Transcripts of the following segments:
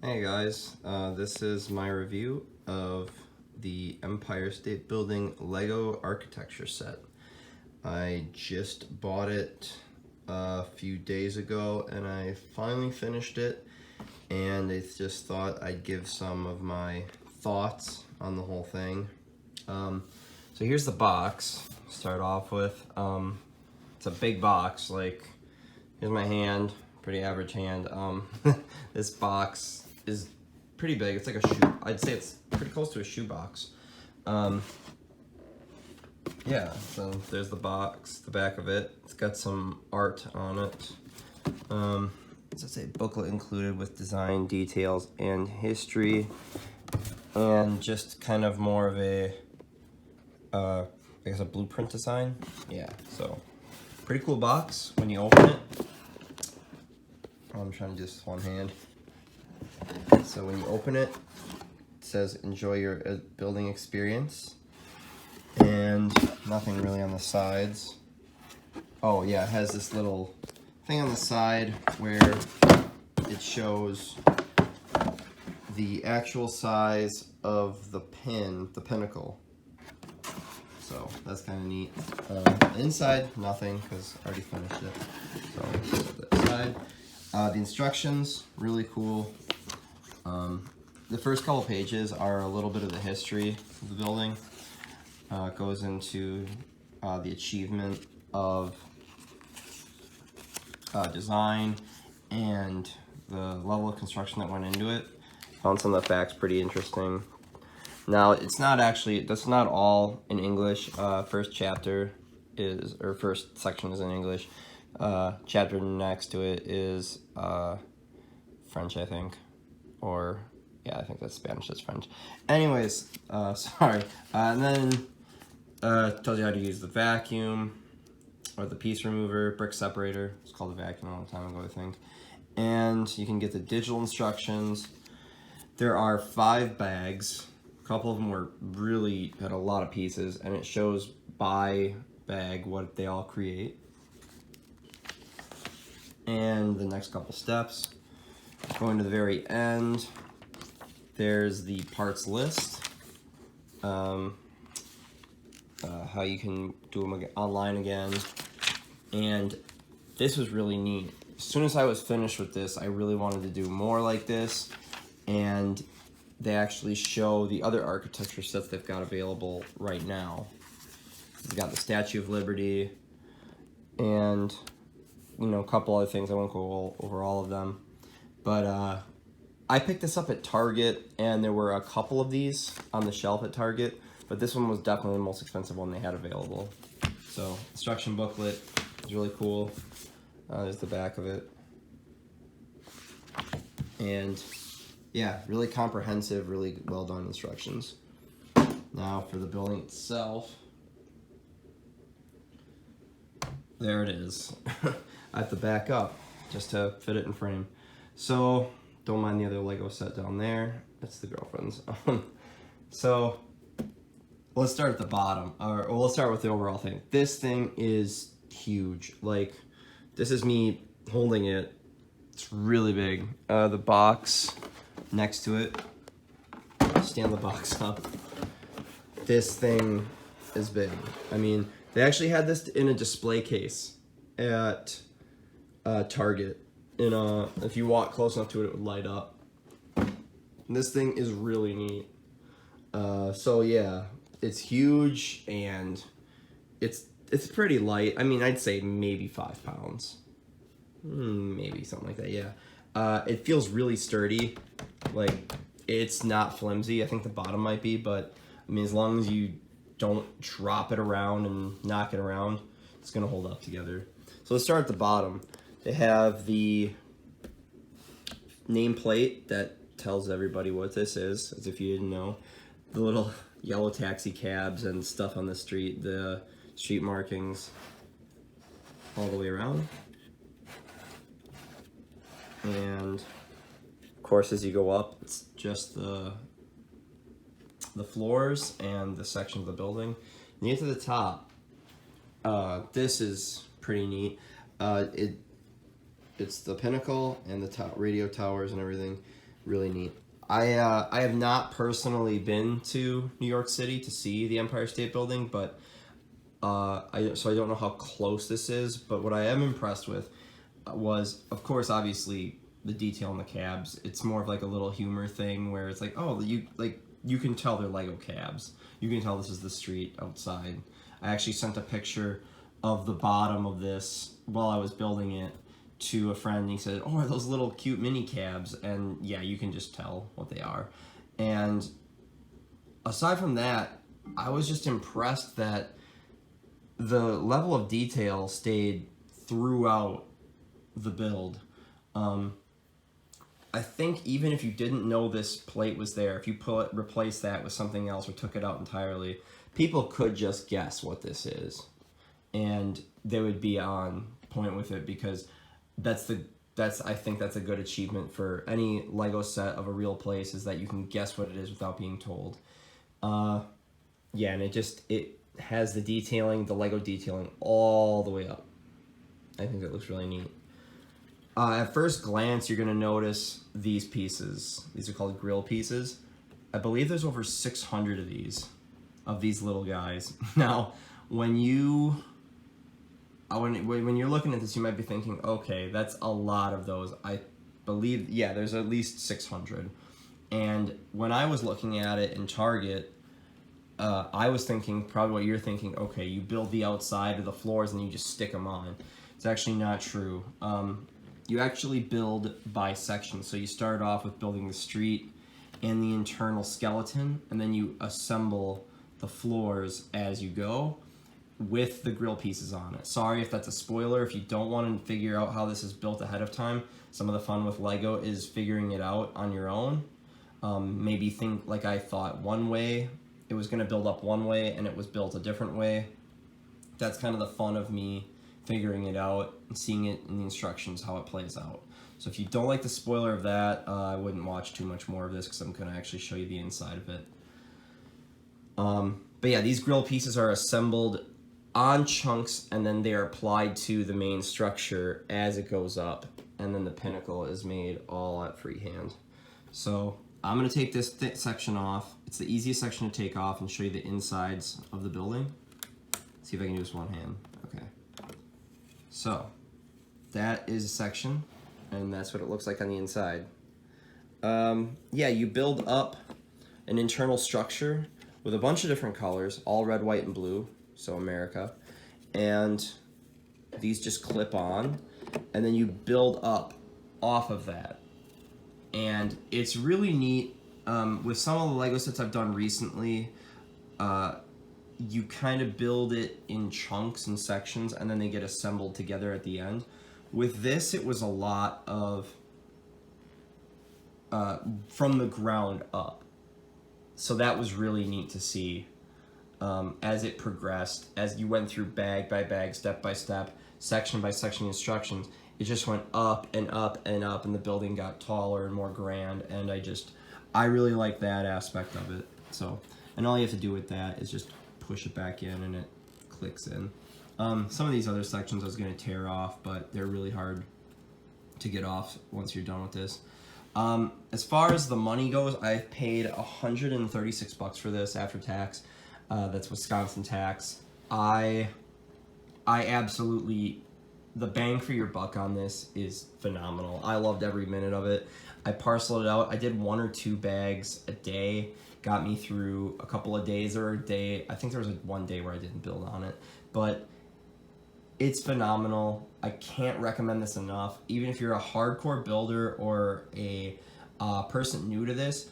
Hey guys, this is my review of the Empire State Building Lego architecture set. I just bought it a few days ago and I finally finished it, and I just thought I'd give some of my thoughts on the whole thing. So here's the box to start off with. It's a big box, like here's my hand, pretty average hand. This box is pretty big. It's like a shoe. I'd say it's pretty close to a shoe box. Yeah, so there's the box, the back of it. It's got some art on it. It's a booklet included with design details and history, and just kind of more of a, I guess a blueprint design. Yeah, so pretty cool box when you open it. I'm trying to do this one hand. So when you open it, it says enjoy your building experience, and nothing really on the sides. Oh yeah, it has this little thing on the side where it shows the actual size of the pinnacle. So that's kind of neat. Inside, nothing, because I already finished it. So set that aside. The instructions, really cool. The first couple pages are a little bit of the history of the building. It goes into the achievement of design and the level of construction that went into it. Found some of the facts pretty interesting. Now, it's not actually, that's not all in English. First chapter is, or first section is in English. Chapter next to it is French, I think, or yeah, I think that's Spanish, that's French. Anyways, sorry. And then tells you how to use the vacuum or the piece remover, brick separator. It's called a vacuum a long time ago, I think. And you can get the digital instructions. There are 5 bags. A couple of them were really, had a lot of pieces, and it shows by bag what they all create. And the next couple steps. Going to the very end, there's the parts list. How you can do them online again. And this was really neat. As soon as I was finished with this, I really wanted to do more like this. And they actually show the other architecture sets they've got available right now. They've got the Statue of Liberty and, you know, a couple other things. I won't go over all of them. But I picked this up at Target, and there were a couple of these on the shelf at Target, but this one was definitely the most expensive one they had available. So, instruction booklet is really cool. There's the back of it. And yeah, really comprehensive, really well done instructions. Now for the building itself. There it is. I have to back up just to fit it in frame. So, don't mind the other Lego set down there. That's the girlfriend's. So, let's start at the bottom. Or let's start with the overall thing. This thing is huge. Like, this is me holding it. It's really big. The box next to it. Stand the box up. This thing is big. I mean, they actually had this in a display case at Target. If you walk close enough to it, it would light up. And this thing is really neat. So yeah, it's huge, and it's pretty light. I mean, I'd say maybe 5 pounds, maybe something like that. Yeah, it feels really sturdy. Like, it's not flimsy. I think the bottom might be, but I mean, as long as you don't drop it around and knock it around, it's gonna hold up together. So let's start at the bottom. They have the nameplate that tells everybody what this is, as if you didn't know. The little yellow taxi cabs and stuff on the street, the street markings all the way around. And of course, as you go up, it's just the floors and the section of the building. And you get to the top. This is pretty neat. It's the pinnacle and the radio towers and everything. Really neat. I have not personally been to New York City to see the Empire State Building, but so I don't know how close this is. But what I am impressed with was, of course, obviously the detail in the cabs. It's more of like a little humor thing where it's like, oh, you can tell they're Lego cabs. You can tell this is the street outside. I actually sent a picture of the bottom of this while I was building it to a friend, and he said, oh, are those little cute mini cabs? And yeah, you can just tell what they are. And aside from that, I was just impressed that the level of detail stayed throughout the build. I think even if you didn't know this plate was there, if you replace that with something else or took it out entirely, people could just guess what this is, and they would be on point with it, because I think that's a good achievement for any Lego set of a real place, is that you can guess what it is without being told. Yeah, and it has the detailing, the Lego detailing all the way up. I think it looks really neat. At first glance, you're going to notice these pieces. These are called grill pieces. I believe there's over 600 of these little guys. Now, when you're looking at this, you might be thinking, okay, that's a lot of those. I believe, yeah, there's at least 600. And when I was looking at it in Target, I was thinking probably what you're thinking, okay, you build the outside of the floors and you just stick them on. It's actually not true. You actually build by section. So you start off with building the street and the internal skeleton, and then you assemble the floors as you go with the grill pieces on it. Sorry if that's a spoiler. If you don't want to figure out how this is built ahead of time, some of the fun with Lego is figuring it out on your own. Maybe think like I thought one way, it was going to build up one way and it was built a different way. That's kind of the fun of me figuring it out and seeing it in the instructions how it plays out. So if you don't like the spoiler of that, I wouldn't watch too much more of this, because I'm going to actually show you the inside of it. But yeah, these grill pieces are assembled on chunks, and then they are applied to the main structure as it goes up, and then the pinnacle is made all at freehand. So I'm going to take this thick section off. It's the easiest section to take off, and show you the insides of the building. See if I can do this one hand. Okay. So that is a section, and that's what it looks like on the inside. Yeah, you build up an internal structure with a bunch of different colors, all red, white, and blue, so America, and these just clip on, and then you build up off of that. And it's really neat. With some of the Lego sets I've done recently, you kind of build it in chunks and sections, and then they get assembled together at the end. With this, it was a lot of from the ground up. So that was really neat to see as it progressed, as you went through bag by bag, step by step, section by section instructions. It just went up and up and up, and the building got taller and more grand, and I really like that aspect of it. So, and all you have to do with that is just push it back in and it clicks in. Some of these other sections I was going to tear off, but they're really hard to get off once you're done with this. As far as the money goes, I paid $136 for this after tax. That's Wisconsin tax. I absolutely, the bang for your buck on this is phenomenal. I loved every minute of it. I parceled it out. I did 1 or 2 bags a day. Got me through a couple of days, or a day. I think there was one day where I didn't build on it, but it's phenomenal. I can't recommend this enough. Even if you're a hardcore builder or a person new to this,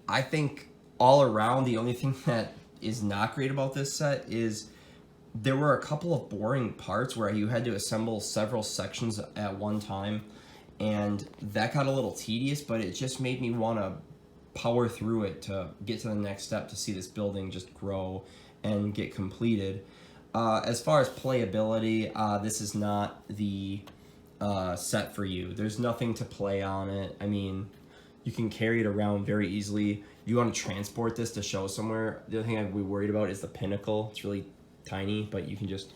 I think all around the only thing that is not great about this set is there were a couple of boring parts where you had to assemble several sections at one time, and that got a little tedious, but it just made me want to power through it to get to the next step to see this building just grow and get completed. As far as playability, this is not the set for you. There's nothing to play on it. I mean, you can carry it around very easily. If you want to transport this to show somewhere, the other thing I'd be worried about is the pinnacle. It's really tiny, but you can just,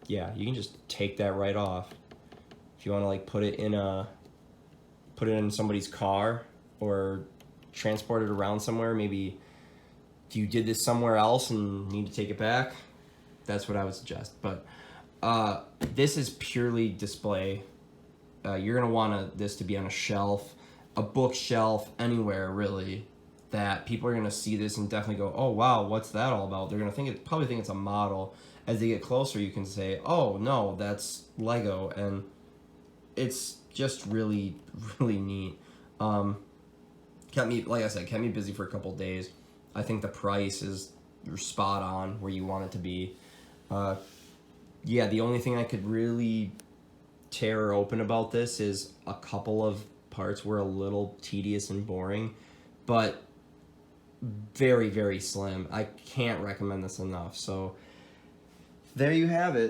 yeah, you can just take that right off. If you want to like put it put it in somebody's car or transport it around somewhere. Maybe you did this somewhere else and need to take it back. That's what I would suggest. But this is purely display. You're gonna want this to be on a shelf, a bookshelf, anywhere really, that people are gonna see this and definitely go, oh wow, what's that all about? They're gonna probably think it's a model. As they get closer, you can say, oh no, that's Lego, and it's just really, really neat. Kept me, like I said, kept me busy for a couple days. I think the price is spot on where you want it to be. Yeah, the only thing I could really tear open about this is a couple of parts were a little tedious and boring, but very, very slim. I can't recommend this enough. So there you have it.